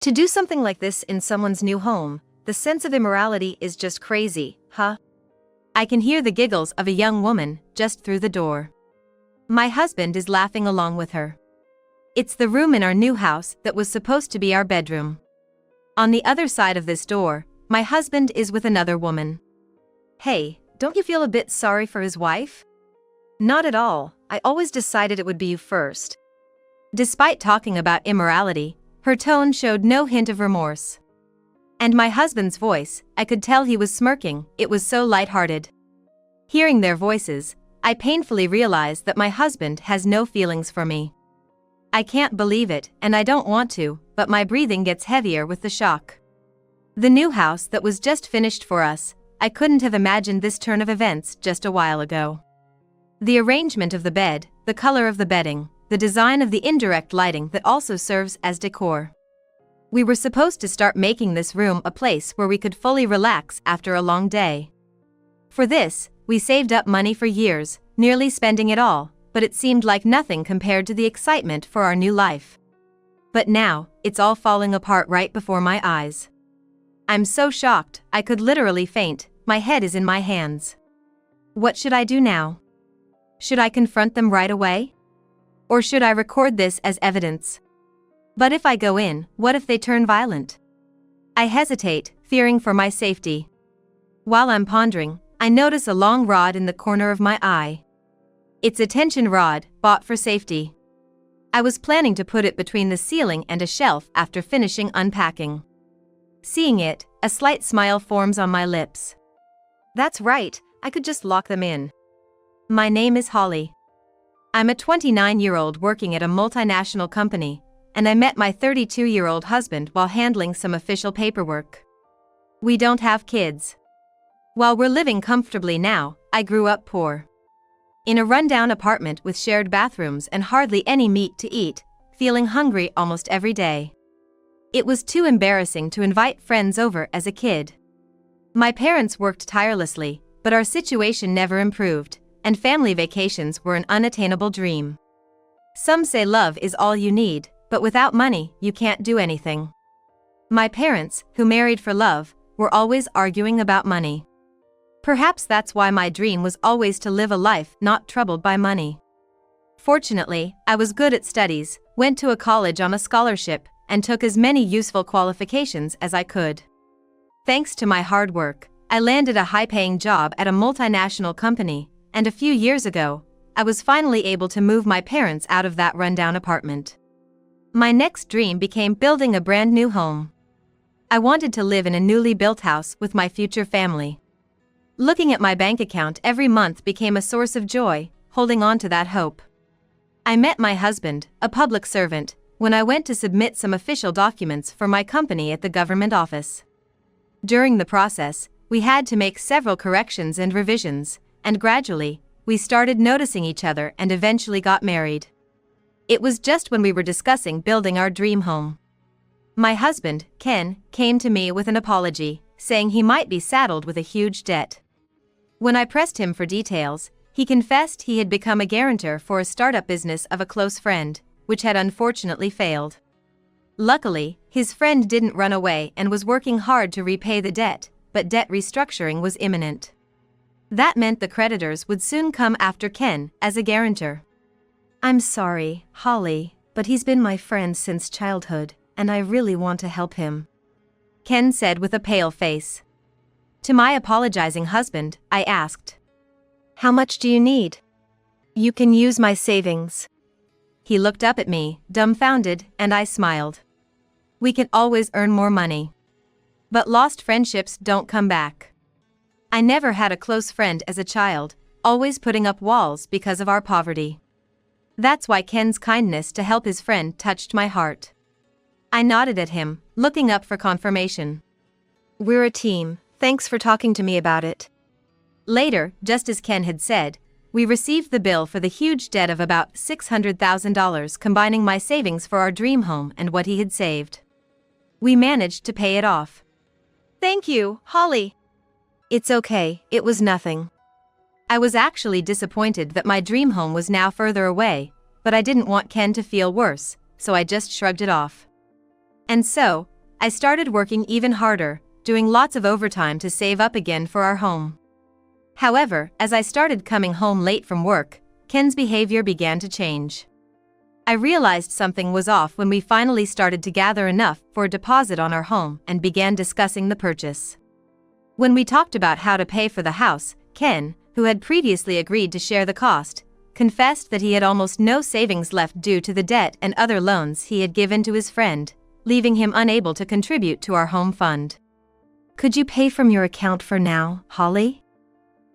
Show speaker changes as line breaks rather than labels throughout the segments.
To do something like this in someone's new home, the sense of immorality is just crazy, huh? I can hear the giggles of a young woman just through the door. My husband is laughing along with her. It's the room in our new house that was supposed to be our bedroom. On the other side of this door, my husband is with another woman. Hey, don't you feel a bit sorry for his wife? Not at all, I always decided it would be you first. Despite talking about immorality, her tone showed no hint of remorse. And my husband's voice, I could tell he was smirking, it was so lighthearted. Hearing their voices, I painfully realized that my husband has no feelings for me. I can't believe it, and I don't want to, but my breathing gets heavier with the shock. The new house that was just finished for us, I couldn't have imagined this turn of events just a while ago. The arrangement of the bed, the color of the bedding, the design of the indirect lighting that also serves as decor. We were supposed to start making this room a place where we could fully relax after a long day. For this, we saved up money for years, nearly spending it all, but it seemed like nothing compared to the excitement for our new life. But now, it's all falling apart right before my eyes. I'm so shocked, I could literally faint, my head is in my hands. What should I do now? Should I confront them right away? Or should I record this as evidence? But if I go in, what if they turn violent? I hesitate, fearing for my safety. While I'm pondering, I notice a long rod in the corner of my eye. It's a tension rod, bought for safety. I was planning to put it between the ceiling and a shelf after finishing unpacking. Seeing it, a slight smile forms on my lips. That's right, I could just lock them in. My name is Holly. I'm a 29-year-old working at a multinational company, and I met my 32-year-old husband while handling some official paperwork. We don't have kids. While we're living comfortably now, I grew up poor. In a rundown apartment with shared bathrooms and hardly any meat to eat, feeling hungry almost every day. It was too embarrassing to invite friends over as a kid. My parents worked tirelessly, but our situation never improved, and family vacations were an unattainable dream. Some say love is all you need, but without money, you can't do anything. My parents, who married for love, were always arguing about money. Perhaps that's why my dream was always to live a life not troubled by money. Fortunately, I was good at studies, went to a college on a scholarship, and took as many useful qualifications as I could. Thanks to my hard work, I landed a high-paying job at a multinational company, and a few years ago, I was finally able to move my parents out of that rundown apartment. My next dream became building a brand new home. I wanted to live in a newly built house with my future family. Looking at my bank account every month became a source of joy, holding on to that hope. I met my husband, a public servant, when I went to submit some official documents for my company at the government office. During the process, we had to make several corrections and revisions, and gradually, we started noticing each other and eventually got married. It was just when we were discussing building our dream home. My husband, Ken, came to me with an apology, saying he might be saddled with a huge debt. When I pressed him for details, he confessed he had become a guarantor for a startup business of a close friend, which had unfortunately failed. Luckily, his friend didn't run away and was working hard to repay the debt, but debt restructuring was imminent. That meant the creditors would soon come after Ken as a guarantor. I'm sorry, Holly, but he's been my friend since childhood, and I really want to help him, Ken said with a pale face. To my apologizing husband, I asked, how much do you need? You can use my savings. He looked up at me, dumbfounded, and I smiled. We can always earn more money. But lost friendships don't come back. I never had a close friend as a child, always putting up walls because of our poverty. That's why Ken's kindness to help his friend touched my heart. I nodded at him, looking up for confirmation. We're a team, thanks for talking to me about it. Later, just as Ken had said, we received the bill for the huge debt of about $600,000, combining my savings for our dream home and what he had saved. We managed to pay it off. Thank you, Holly. It's okay, it was nothing. I was actually disappointed that my dream home was now further away, but I didn't want Ken to feel worse, so I just shrugged it off. And so, I started working even harder, doing lots of overtime to save up again for our home. However, as I started coming home late from work, Ken's behavior began to change. I realized something was off when we finally started to gather enough for a deposit on our home and began discussing the purchase. When we talked about how to pay for the house, Ken, who had previously agreed to share the cost, confessed that he had almost no savings left due to the debt and other loans he had given to his friend, leaving him unable to contribute to our home fund. "Could you pay from your account for now, Holly?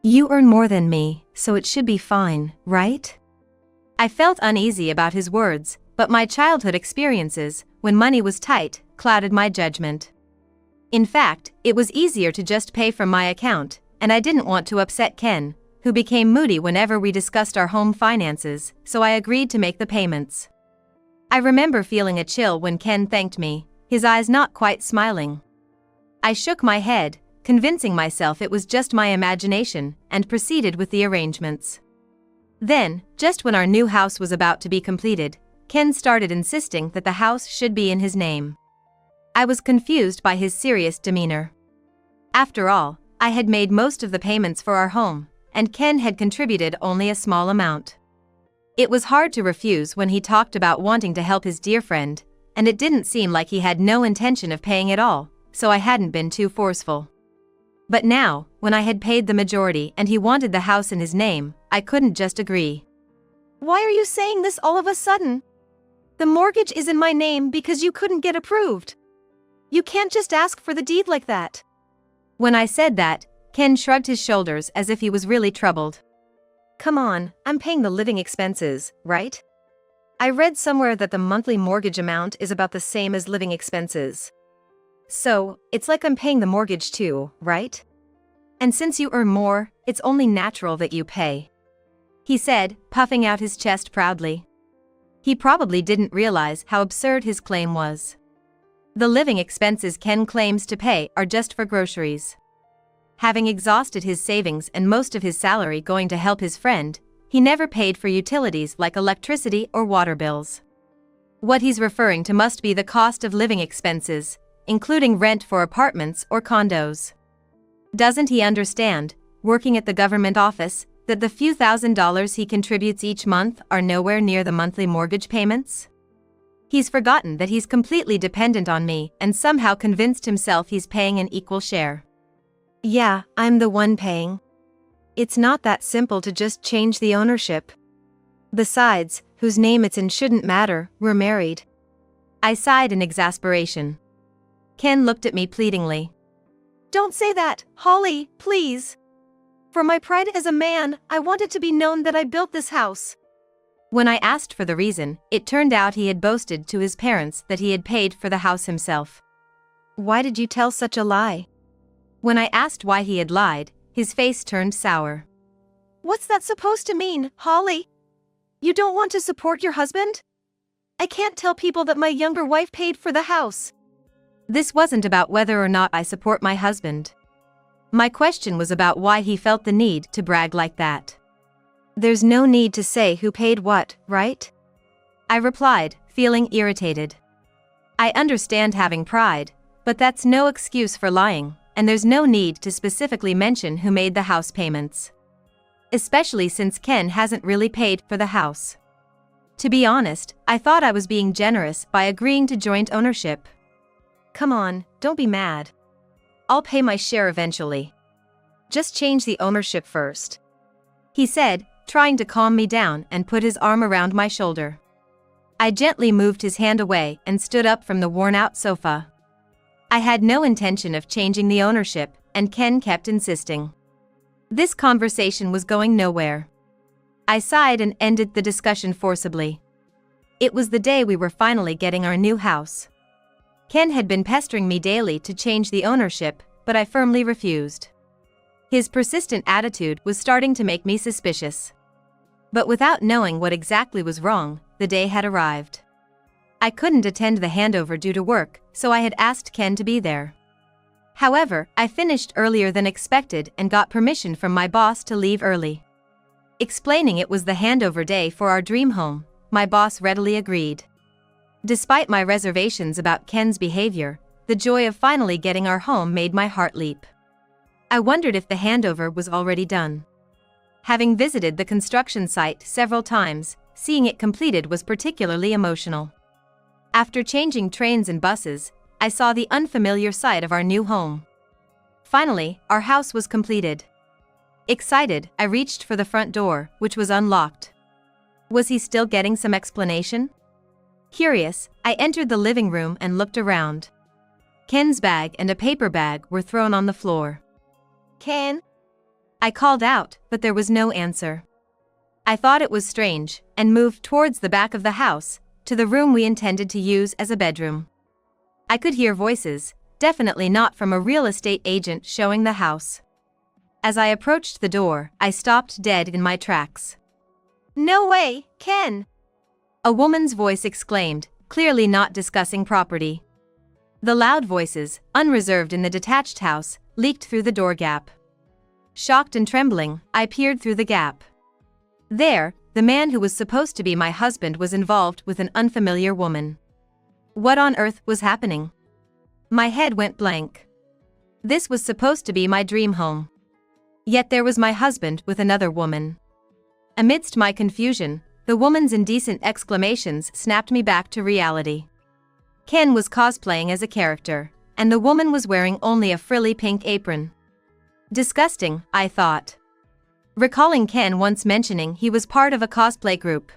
You earn more than me, so it should be fine, right?" I felt uneasy about his words, but my childhood experiences, when money was tight, clouded my judgment. In fact, it was easier to just pay from my account, and I didn't want to upset Ken, who became moody whenever we discussed our home finances, so I agreed to make the payments. I remember feeling a chill when Ken thanked me, his eyes not quite smiling. I shook my head, convincing myself it was just my imagination, and proceeded with the arrangements. Then, just when our new house was about to be completed, Ken started insisting that the house should be in his name. I was confused by his serious demeanor. After all, I had made most of the payments for our home, and Ken had contributed only a small amount. It was hard to refuse when he talked about wanting to help his dear friend, and it didn't seem like he had no intention of paying at all, so I hadn't been too forceful. But now, when I had paid the majority and he wanted the house in his name, I couldn't just agree.
"Why are you saying this all of a sudden? The mortgage is in my name because you couldn't get approved. You can't just ask for the deed like that."
When I said that, Ken shrugged his shoulders as if he was really troubled. "Come on, I'm paying the living expenses, right? I read somewhere that the monthly mortgage amount is about the same as living expenses. So, it's like I'm paying the mortgage too, right? And since you earn more, it's only natural that you pay," he said, puffing out his chest proudly. He probably didn't realize how absurd his claim was. The living expenses Ken claims to pay are just for groceries. Having exhausted his savings and most of his salary going to help his friend, he never paid for utilities like electricity or water bills. What he's referring to must be the cost of living expenses, including rent for apartments or condos. Doesn't he understand, working at the government office, that the few $1,000s he contributes each month are nowhere near the monthly mortgage payments? He's forgotten that he's completely dependent on me and somehow convinced himself he's paying an equal share. "Yeah, I'm the one paying. It's not that simple to just change the ownership. Besides, whose name it's in shouldn't matter, we're married." I sighed in exasperation. Ken looked at me pleadingly.
"Don't say that, Holly, please. For my pride as a man, I want it to be known that I built this house."
When I asked for the reason, it turned out he had boasted to his parents that he had paid for the house himself. "Why did you tell such a lie?" When I asked why he had lied, his face turned sour.
"What's that supposed to mean, Holly? You don't want to support your husband? I can't tell people that my younger wife paid for the house."
This wasn't about whether or not I support my husband. My question was about why he felt the need to brag like that. "There's no need to say who paid what, right?" I replied, feeling irritated. I understand having pride, but that's no excuse for lying, and there's no need to specifically mention who made the house payments. Especially since Ken hasn't really paid for the house. To be honest, I thought I was being generous by agreeing to joint ownership. "Come on, don't be mad. I'll pay my share eventually. Just change the ownership first," he said, trying to calm me down and put his arm around my shoulder. I gently moved his hand away and stood up from the worn-out sofa. I had no intention of changing the ownership, and Ken kept insisting. This conversation was going nowhere. I sighed and ended the discussion forcibly. It was the day we were finally getting our new house. Ken had been pestering me daily to change the ownership, but I firmly refused. His persistent attitude was starting to make me suspicious. But without knowing what exactly was wrong, the day had arrived. I couldn't attend the handover due to work, so I had asked Ken to be there. However, I finished earlier than expected and got permission from my boss to leave early. Explaining it was the handover day for our dream home, my boss readily agreed. Despite my reservations about Ken's behavior, the joy of finally getting our home made my heart leap. I wondered if the handover was already done. Having visited the construction site several times, seeing it completed was particularly emotional. After changing trains and buses, I saw the unfamiliar sight of our new home. Finally, our house was completed. Excited, I reached for the front door, which was unlocked. Was he still getting some explanation? Curious, I entered the living room and looked around. Ken's bag and a paper bag were thrown on the floor.
Ken?
I called out, but there was no answer. I thought it was strange, and moved towards the back of the house, to the room we intended to use as a bedroom. I could hear voices, definitely not from a real estate agent showing the house. As I approached the door, I stopped dead in my tracks.
No way, Ken!
A woman's voice exclaimed, clearly not discussing property. The loud voices, unreserved in the detached house, leaked through the door gap. Shocked and trembling, I peered through the gap. There, the man who was supposed to be my husband was involved with an unfamiliar woman. What on earth was happening? My head went blank. This was supposed to be my dream home. Yet there was my husband with another woman. Amidst my confusion, the woman's indecent exclamations snapped me back to reality. Ken was cosplaying as a character, and the woman was wearing only a frilly pink apron. Disgusting, I thought. Recalling Ken once mentioning he was part of a cosplay group.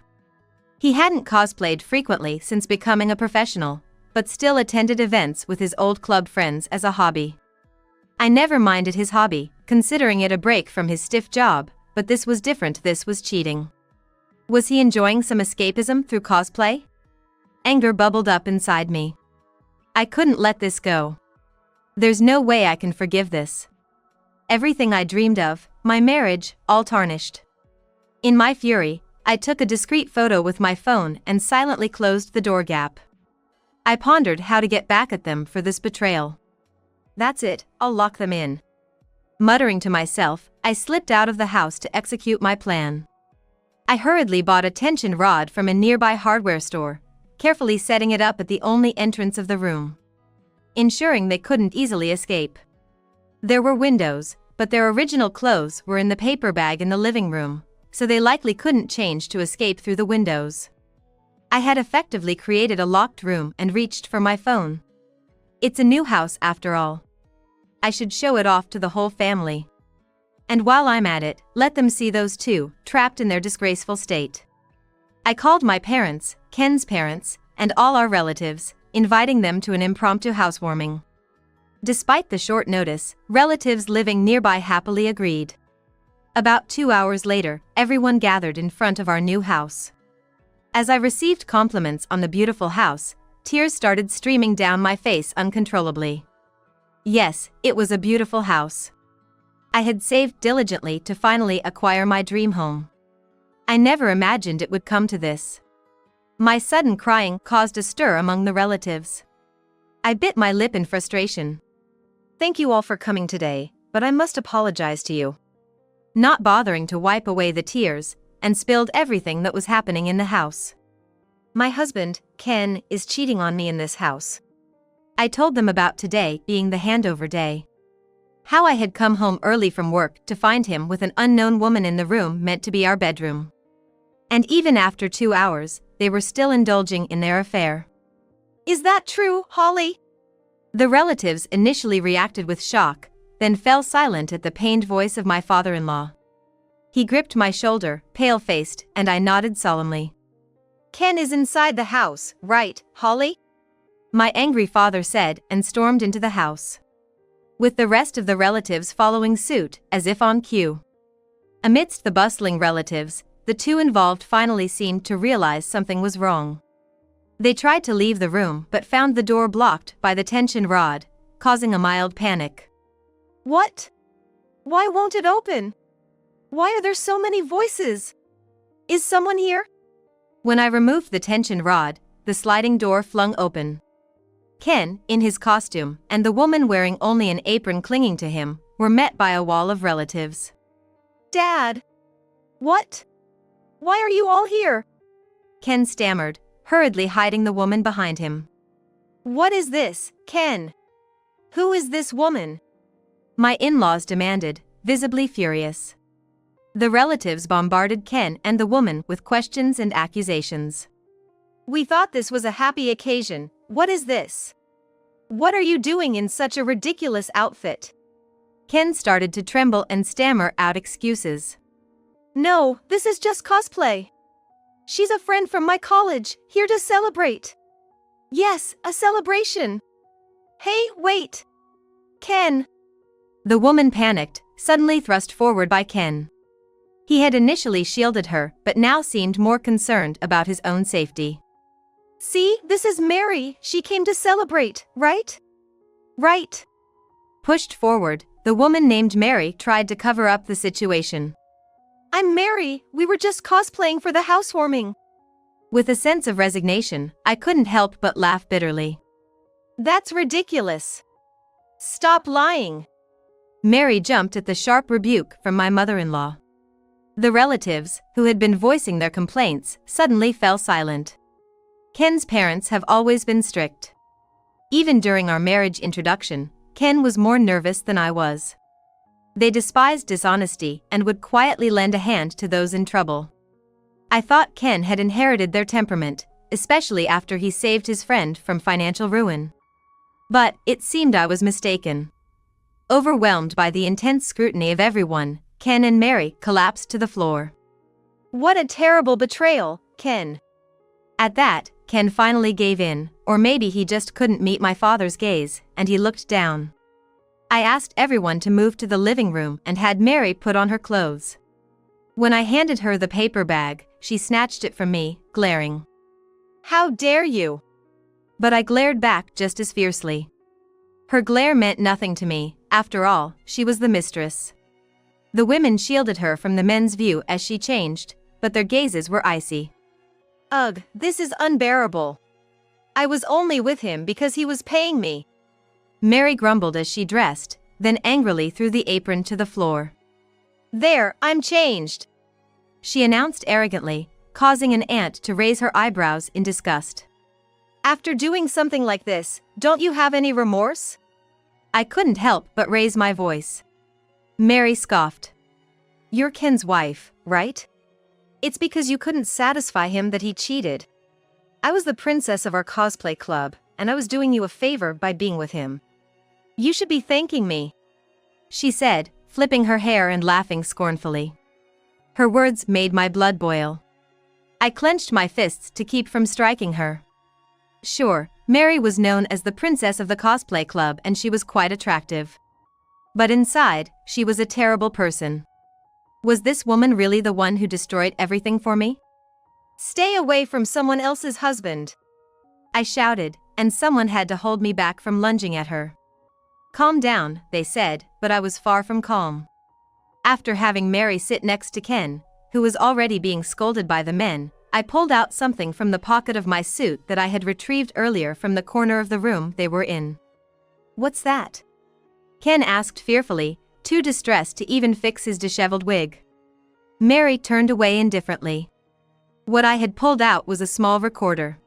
He hadn't cosplayed frequently since becoming a professional, but still attended events with his old club friends as a hobby. I never minded his hobby, considering it a break from his stiff job, but this was different. This was cheating. Was he enjoying some escapism through cosplay? Anger bubbled up inside me. I couldn't let this go. There's no way I can forgive this. Everything I dreamed of, my marriage, all tarnished. In my fury, I took a discreet photo with my phone and silently closed the door gap. I pondered how to get back at them for this betrayal. That's it, I'll lock them in. Muttering to myself, I slipped out of the house to execute my plan. I hurriedly bought a tension rod from a nearby hardware store, carefully setting it up at the only entrance of the room, ensuring they couldn't easily escape. There were windows, but their original clothes were in the paper bag in the living room, so they likely couldn't change to escape through the windows. I had effectively created a locked room and reached for my phone. It's a new house after all. I should show it off to the whole family. And while I'm at it, let them see those two, trapped in their disgraceful state. I called my parents, Ken's parents, and all our relatives, inviting them to an impromptu housewarming. Despite the short notice, relatives living nearby happily agreed. About 2 hours later, everyone gathered in front of our new house. As I received compliments on the beautiful house, tears started streaming down my face uncontrollably. Yes, it was a beautiful house. I had saved diligently to finally acquire my dream home. I never imagined it would come to this. My sudden crying caused a stir among the relatives. I bit my lip in frustration.
Thank you all for coming today, but I must apologize to you.
Not bothering to wipe away the tears, and spilled everything that was happening in the house.
My husband, Ken, is cheating on me in this house.
I told them about today being the handover day. How I had come home early from work to find him with an unknown woman in the room meant to be our bedroom. And even after 2 hours, they were still indulging in their affair.
Is that true, Holly?
The relatives initially reacted with shock, then fell silent at the pained voice of my father-in-law. He gripped my shoulder, pale-faced, and I nodded solemnly.
Ken is inside the house, right, Holly?
My angry father said and stormed into the house, with the rest of the relatives following suit, as if on cue. Amidst the bustling relatives, the two involved finally seemed to realize something was wrong. They tried to leave the room but found the door blocked by the tension rod, causing a mild panic.
What? Why won't it open? Why are there so many voices? Is someone here?
When I removed the tension rod, the sliding door flung open. Ken, in his costume, and the woman wearing only an apron clinging to him, were met by a wall of relatives.
Dad! What? Why are you all here?
Ken stammered, hurriedly hiding the woman behind him.
What is this, Ken? Who is this woman?
My in-laws demanded, visibly furious. The relatives bombarded Ken and the woman with questions and accusations.
We thought this was a happy occasion. What is this? What are you doing in such a ridiculous outfit?
Ken started to tremble and stammer out excuses.
No, this is just cosplay. She's a friend from my college, here to celebrate. Yes, a celebration. Hey, wait. Ken.
The woman panicked, suddenly thrust forward by Ken. He had initially shielded her, but now seemed more concerned about his own safety.
See, this is Mary. She came to celebrate, right? Right.
Pushed forward, the woman named Mary tried to cover up the situation.
I'm Mary. We were just cosplaying for the housewarming.
With a sense of resignation, I couldn't help but laugh bitterly.
That's ridiculous. Stop lying.
Mary jumped at the sharp rebuke from my mother-in-law. The relatives, who had been voicing their complaints, suddenly fell silent. Ken's parents have always been strict. Even during our marriage introduction, Ken was more nervous than I was. They despised dishonesty and would quietly lend a hand to those in trouble. I thought Ken had inherited their temperament, especially after he saved his friend from financial ruin. But it seemed I was mistaken. Overwhelmed by the intense scrutiny of everyone, Ken and Mary collapsed to the floor.
What a terrible betrayal, Ken.
At that, Ken finally gave in, or maybe he just couldn't meet my father's gaze, and he looked down. I asked everyone to move to the living room and had Mary put on her clothes. When I handed her the paper bag, she snatched it from me, glaring.
How dare you?
But I glared back just as fiercely. Her glare meant nothing to me. After all, she was the mistress. The women shielded her from the men's view as she changed, but their gazes were icy.
Ugh, this is unbearable. I was only with him because he was paying me.
Mary grumbled as she dressed, then angrily threw the apron to the floor.
There, I'm changed,
she announced arrogantly, causing an aunt to raise her eyebrows in disgust.
After doing something like this, don't you have any remorse?
I couldn't help but raise my voice. Mary scoffed. You're Ken's wife, right?
It's because you couldn't satisfy him that he cheated. I was the princess of our cosplay club, and I was doing you a favor by being with him. You should be thanking me,
she said, flipping her hair and laughing scornfully. Her words made my blood boil. I clenched my fists to keep from striking her. Sure, Mary was known as the princess of the cosplay club and she was quite attractive. But inside, she was a terrible person. Was this woman really the one who destroyed everything for me?
Stay away from someone else's husband,
I shouted, and someone had to hold me back from lunging at her. Calm down, they said, but I was far from calm. After having Mary sit next to Ken, who was already being scolded by the men, I pulled out something from the pocket of my suit that I had retrieved earlier from the corner of the room they were in.
What's that?
Ken asked fearfully, too distressed to even fix his disheveled wig. Mary turned away indifferently. What I had pulled out was a small recorder.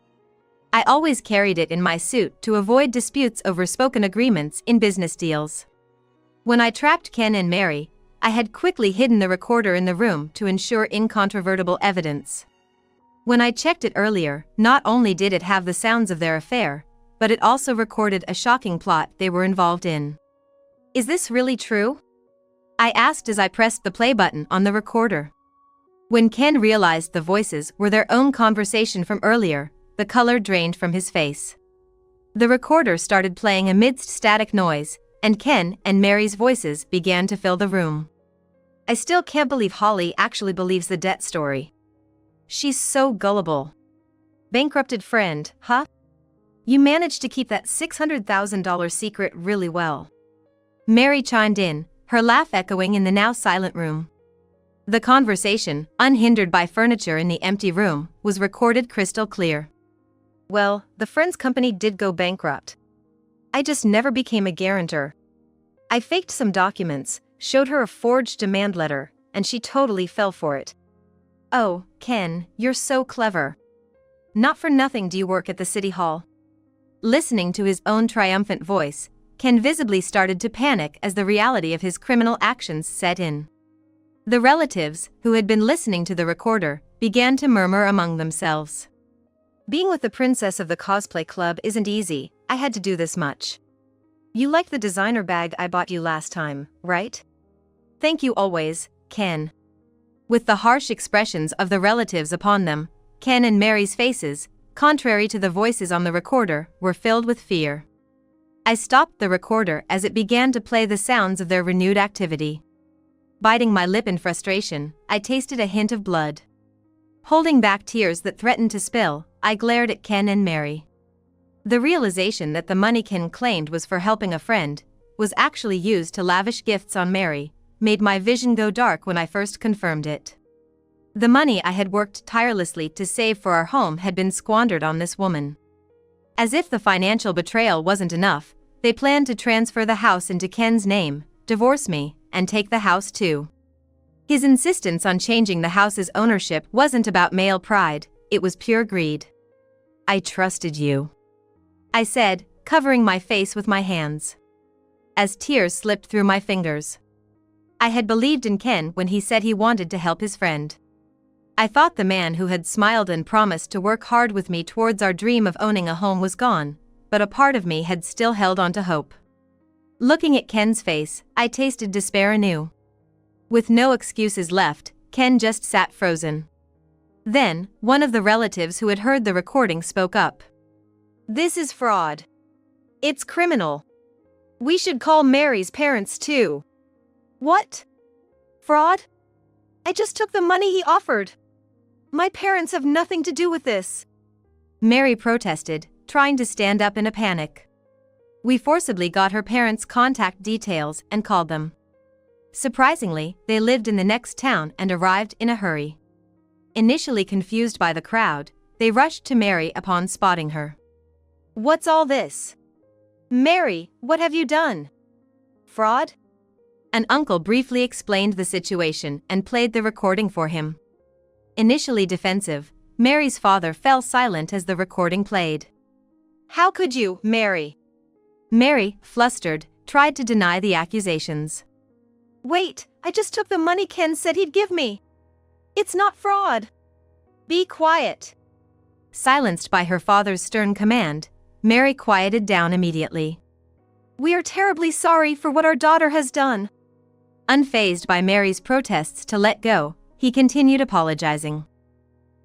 I always carried it in my suit to avoid disputes over spoken agreements in business deals. When I trapped Ken and Mary, I had quickly hidden the recorder in the room to ensure incontrovertible evidence. When I checked it earlier, not only did it have the sounds of their affair, but it also recorded a shocking plot they were involved in. Is this really true? I asked as I pressed the play button on the recorder. When Ken realized the voices were their own conversation from earlier, the color drained from his face. The recorder started playing amidst static noise, and Ken and Mary's voices began to fill the room. I still can't believe Holly actually believes the debt story. She's so gullible. Bankrupted friend, huh? You managed to keep that $600,000 secret really well. Mary chimed in, her laugh echoing in the now silent room. The conversation, unhindered by furniture in the empty room, was recorded crystal clear. Well, the friend's company did go bankrupt. I just never became a guarantor. I faked some documents, showed her a forged demand letter, and she totally fell for it. Oh, Ken, you're so clever. Not for nothing do you work at the city hall. Listening to his own triumphant voice, Ken visibly started to panic as the reality of his criminal actions set in. The relatives, who had been listening to the recorder, began to murmur among themselves. Being with the princess of the cosplay club isn't easy, I had to do this much. You liked the designer bag I bought you last time, right? Thank you always, Ken. With the harsh expressions of the relatives upon them, Ken and Mary's faces, contrary to the voices on the recorder, were filled with fear. I stopped the recorder as it began to play the sounds of their renewed activity. Biting my lip in frustration, I tasted a hint of blood. Holding back tears that threatened to spill, I glared at Ken and Mary. The realization that the money Ken claimed was for helping a friend, was actually used to lavish gifts on Mary, made my vision go dark when I first confirmed it. The money I had worked tirelessly to save for our home had been squandered on this woman. As if the financial betrayal wasn't enough, they planned to transfer the house into Ken's name, divorce me, and take the house too. His insistence on changing the house's ownership wasn't about male pride, it was pure greed. I trusted you, I said, covering my face with my hands. As tears slipped through my fingers. I had believed in Ken when he said he wanted to help his friend. I thought the man who had smiled and promised to work hard with me towards our dream of owning a home was gone, but a part of me had still held on to hope. Looking at Ken's face, I tasted despair anew. With no excuses left, Ken just sat frozen. Then, one of the relatives who had heard the recording spoke up.
This is fraud. It's criminal. We should call Mary's parents too. What? Fraud? I just took the money he offered. My parents have nothing to do with this.
Mary protested, trying to stand up in a panic. We forcibly got her parents' contact details and called them. Surprisingly, they lived in the next town and arrived in a hurry. Initially confused by the crowd, they rushed to Mary upon spotting her.
What's all this? Mary, what have you done? Fraud?
An uncle briefly explained the situation and played the recording for him. Initially defensive, Mary's father fell silent as the recording played.
How could you, Mary?
Mary, flustered, tried to deny the accusations.
Wait, I just took the money Ken said he'd give me. It's not fraud. Be quiet.
Silenced by her father's stern command, Mary quieted down immediately.
We are terribly sorry for what our daughter has done.
Unfazed by Mary's protests to let go, he continued apologizing.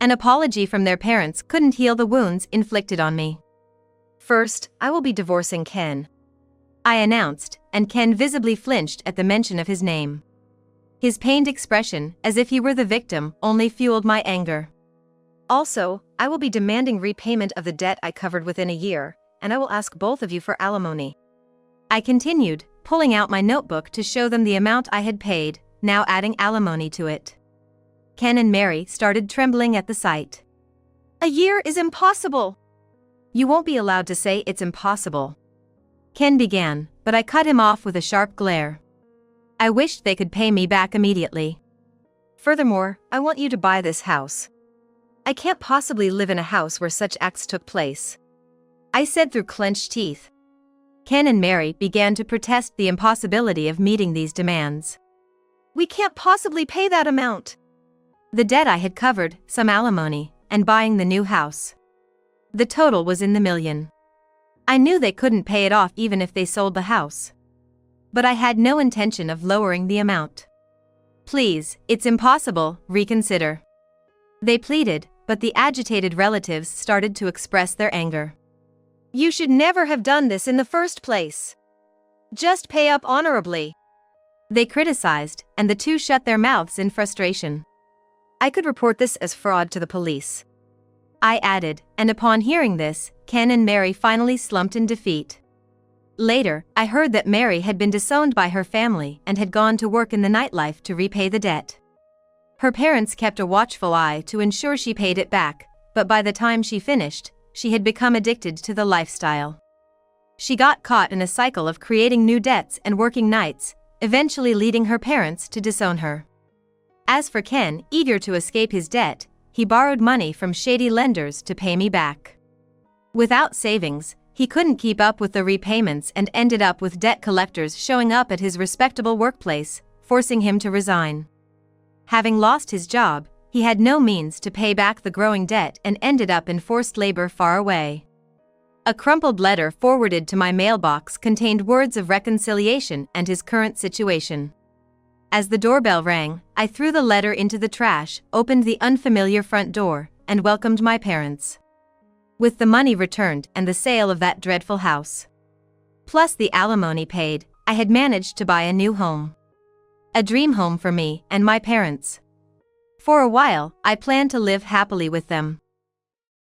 An apology from their parents couldn't heal the wounds inflicted on me. First, I will be divorcing Ken, I announced, and Ken visibly flinched at the mention of his name. His pained expression, as if he were the victim, only fueled my anger. Also, I will be demanding repayment of the debt I covered within a year, and I will ask both of you for alimony, I continued, pulling out my notebook to show them the amount I had paid, now adding alimony to it. Ken and Mary started trembling at the sight.
A year is impossible.
You won't be allowed to say it's impossible, Ken began, but I cut him off with a sharp glare. I wished they could pay me back immediately. Furthermore, I want you to buy this house. I can't possibly live in a house where such acts took place, I said through clenched teeth. Ken and Mary began to protest the impossibility of meeting these demands.
We can't possibly pay that amount.
The debt I had covered, some alimony, and buying the new house. The total was in the million. I knew they couldn't pay it off even if they sold the house. But I had no intention of lowering the amount. Please, it's impossible, reconsider, they pleaded, but the agitated relatives started to express their anger.
You should never have done this in the first place. Just pay up honorably,
they criticized, and the two shut their mouths in frustration. I could report this as fraud to the police, I added, and upon hearing this, Ken and Mary finally slumped in defeat. Later, I heard that Mary had been disowned by her family and had gone to work in the nightlife to repay the debt. Her parents kept a watchful eye to ensure she paid it back, but by the time she finished, she had become addicted to the lifestyle. She got caught in a cycle of creating new debts and working nights, eventually leading her parents to disown her. As for Ken, eager to escape his debt, he borrowed money from shady lenders to pay me back. Without savings, he couldn't keep up with the repayments and ended up with debt collectors showing up at his respectable workplace, forcing him to resign. Having lost his job, he had no means to pay back the growing debt and ended up in forced labor far away. A crumpled letter forwarded to my mailbox contained words of reconciliation and his current situation. As the doorbell rang, I threw the letter into the trash, opened the unfamiliar front door, and welcomed my parents. With the money returned and the sale of that dreadful house, plus the alimony paid, I had managed to buy a new home. A dream home for me and my parents. For a while, I planned to live happily with them.